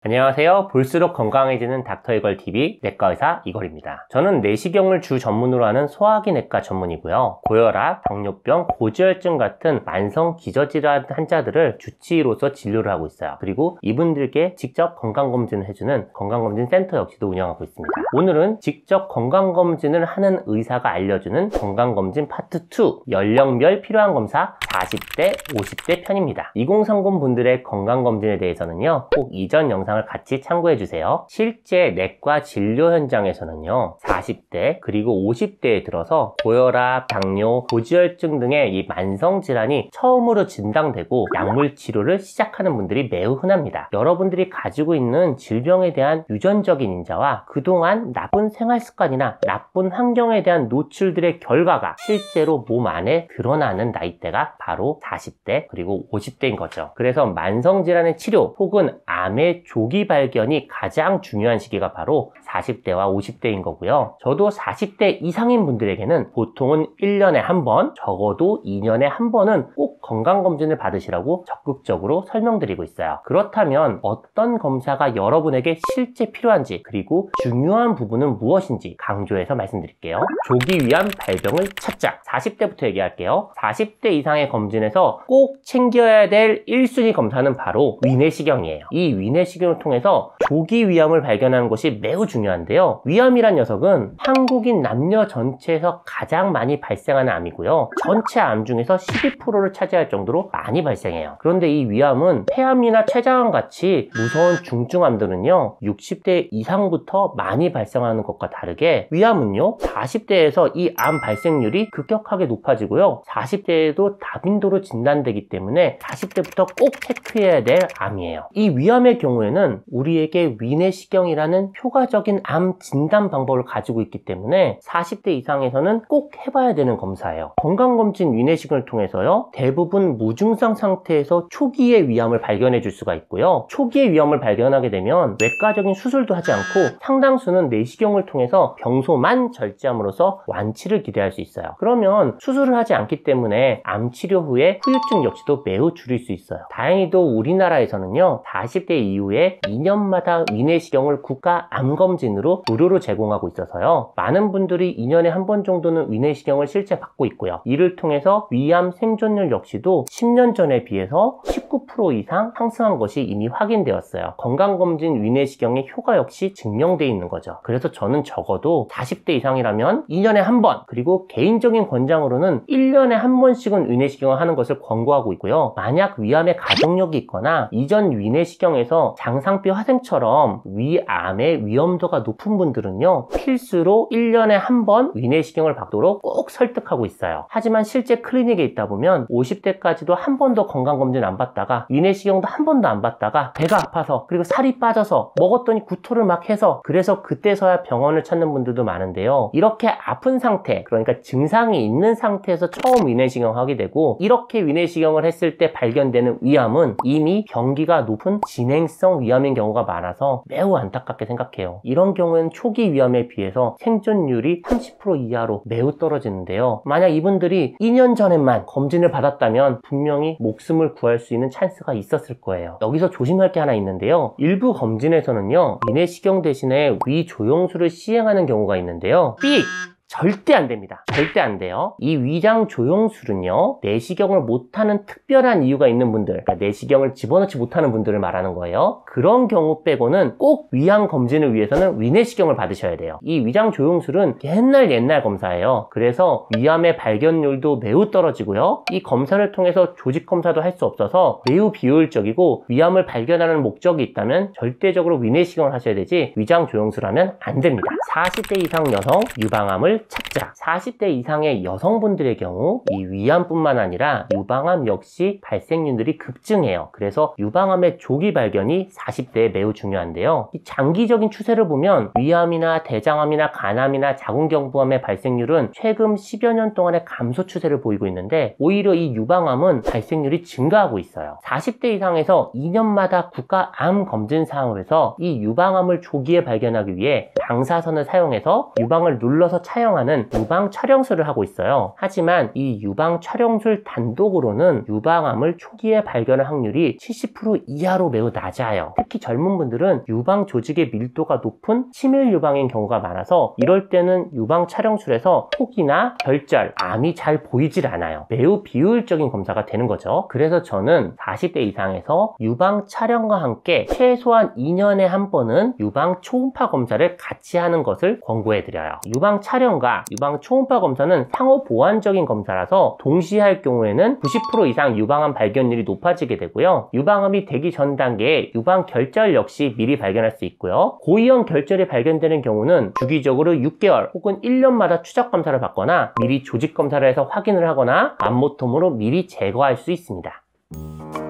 안녕하세요. 볼수록 건강해지는 닥터이걸TV 내과의사 이걸입니다. 저는 내시경을 주 전문으로 하는 소화기 내과 전문이고요. 고혈압, 당뇨병, 고지혈증 같은 만성 기저질환 환자들을 주치의로서 진료를 하고 있어요. 그리고 이분들께 직접 건강검진을 해주는 건강검진센터 역시도 운영하고 있습니다. 오늘은 직접 건강검진을 하는 의사가 알려주는 건강검진 파트 2, 연령별 필요한 검사 40대, 50대 편입니다. 2030 분들의 건강검진에 대해서는요, 꼭 이전 영상을 같이 참고해주세요. 실제 내과 진료 현장에서는요, 40대 그리고 50대에 들어서 고혈압, 당뇨, 고지혈증 등의 이 만성질환이 처음으로 진단되고 약물 치료를 시작하는 분들이 매우 흔합니다. 여러분들이 가지고 있는 질병에 대한 유전적인 인자와 그동안 나쁜 생활습관이나 나쁜 환경에 대한 노출들의 결과가 실제로 몸 안에 드러나는 나이대가 바로 40대 그리고 50대인 거죠. 그래서 만성질환의 치료 혹은 암의 조기 발견이 가장 중요한 시기가 바로 40대와 50대인 거고요. 저도 40대 이상인 분들에게는 보통은 1년에 한 번, 적어도 2년에 한 번은 꼭 건강검진을 받으시라고 적극적으로 설명드리고 있어요. 그렇다면 어떤 검사가 여러분에게 실제 필요한지 그리고 중요한 부분은 무엇인지 강조해서 말씀드릴게요. 조기 위암 발병을 찾자. 40대부터 얘기할게요. 40대 이상의 검진에서 꼭 챙겨야 될 1순위 검사는 바로 위내시경이에요. 이 위내시경을 통해서 조기 위암을 발견하는 것이 매우 중요한데요. 위암이란 녀석은 한국인 남녀 전체에서 가장 많이 발생하는 암이고요. 전체 암 중에서 12%를 차지할 정도로 많이 발생해요. 그런데 이 위암은 폐암이나 췌장암 같이 무서운 중증암들은요, 60대 이상부터 많이 발생하는 것과 다르게 위암은요, 40대에서 이 암 발생률이 급격하게 높아지고요. 40대에도 다빈도로 진단되기 때문에 40대부터 꼭 체크해야 될 암이에요. 이 위암의 경우에는 우리에게 위내시경이라는 효과적인 암 진단 방법을 가지고 있기 때문에 40대 이상에서는 꼭 해봐야 되는 검사예요. 건강검진 위내시경을 통해서요, 대부분 무증상 상태에서 초기의 위암을 발견해 줄 수가 있고요. 초기의 위암을 발견하게 되면 외과적인 수술도 하지 않고 상당수는 내시경을 통해서 병소만 절제함으로써 완치를 기대할 수 있어요. 그러면 수술을 하지 않기 때문에 암 치료 후에 후유증 역시도 매우 줄일 수 있어요. 다행히도 우리나라에서는요, 40대 이후에 2년마다 위내시경을 국가 암검진으로 무료로 제공하고 있어서요, 많은 분들이 2년에 한 번 정도는 위내시경을 실제 받고 있고요. 이를 통해서 위암 생존율 역시도 10년 전에 비해서 19% 이상 상승한 것이 이미 확인되었어요. 건강검진 위내시경의 효과 역시 증명되어 있는 거죠. 그래서 저는 적어도 40대 이상이라면 2년에 한 번, 그리고 개인적인 권장으로는 1년에 한 번씩은 위내시경을 하는 것을 권고하고 있고요. 만약 위암의 가족력이 있거나 이전 위내시경에서 장상비 화생처럼 위암의 위험도가 높은 분들은요, 필수로 1년에 한 번 위내시경을 받도록 꼭 설득하고 있어요. 하지만 실제 클리닉에 있다 보면 50대까지도 한 번도 건강검진 안 받다가 위내시경도 한 번도 안 받다가 배가 아파서 그리고 살이 빠져서 먹었더니 구토를 막 해서 그래서 그때서야 병원을 찾는 분들도 많은데요. 이렇게 아픈 상태, 그러니까 증상이 있는 상태에서 처음 위내시경을 하게 되고, 이렇게 위내시경을 했을 때 발견되는 위암은 이미 병기가 높은 진행성 위암인 경우가 많아서 매우 안타깝게 생각해요. 이런 경우에는 초기 위암에 비해서 생존율이 30% 이하로 매우 떨어지는데요. 만약 이분들이 2년 전에만 검진을 받았다면 분명히 목숨을 구할 수 있는 찬스가 있었을 거예요. 여기서 조심할 게 하나 있는데요. 일부 검진에서는요, 위내시경 대신에 위조영술을 시행하는 경우가 있는데요. 삑! 절대 안 됩니다. 절대 안 돼요. 이 위장 조영술은요, 내시경을 못하는 특별한 이유가 있는 분들, 그러니까 내시경을 집어넣지 못하는 분들을 말하는 거예요. 그런 경우 빼고는 꼭 위암 검진을 위해서는 위내시경을 받으셔야 돼요. 이 위장 조영술은 옛날 검사예요. 그래서 위암의 발견율도 매우 떨어지고요, 이 검사를 통해서 조직 검사도 할 수 없어서 매우 비효율적이고, 위암을 발견하는 목적이 있다면 절대적으로 위내시경을 하셔야 되지 위장 조영술하면 안 됩니다. 40대 이상 여성 유방암을 찾자. 40대 이상의 여성분들의 경우 이 위암뿐만 아니라 유방암 역시 발생률이 급증해요. 그래서 유방암의 조기 발견이 40대에 매우 중요한데요. 이 장기적인 추세를 보면 위암이나 대장암이나 간암이나 자궁경부암의 발생률은 최근 10여 년 동안의 감소 추세를 보이고 있는데, 오히려 이 유방암은 발생률이 증가하고 있어요. 40대 이상에서 2년마다 국가 암 검진 사항에서 이 유방암을 조기에 발견하기 위해 방사선을 사용해서 유방을 눌러서 촬영 사용하는 유방 촬영술을 하고 있어요. 하지만 이 유방 촬영술 단독으로는 유방암을 초기에 발견할 확률이 70% 이하로 매우 낮아요. 특히 젊은 분들은 유방 조직의 밀도가 높은 치밀 유방인 경우가 많아서 이럴 때는 유방 촬영술에서 혹이나 결절, 암이 잘 보이질 않아요. 매우 비효율적인 검사가 되는 거죠. 그래서 저는 40대 이상에서 유방 촬영과 함께 최소한 2년에 한 번은 유방 초음파 검사를 같이 하는 것을 권고해드려요. 유방 촬영과 유방 초음파 검사는 상호 보완적인 검사라서 동시에 할 경우에는 90% 이상 유방암 발견률이 높아지게 되고요. 유방암이 되기 전 단계에 유방 결절 역시 미리 발견할 수 있고요. 고위험 결절이 발견되는 경우는 주기적으로 6개월 혹은 1년마다 추적 검사를 받거나 미리 조직 검사를 해서 확인을 하거나 암모톰으로 미리 제거할 수 있습니다.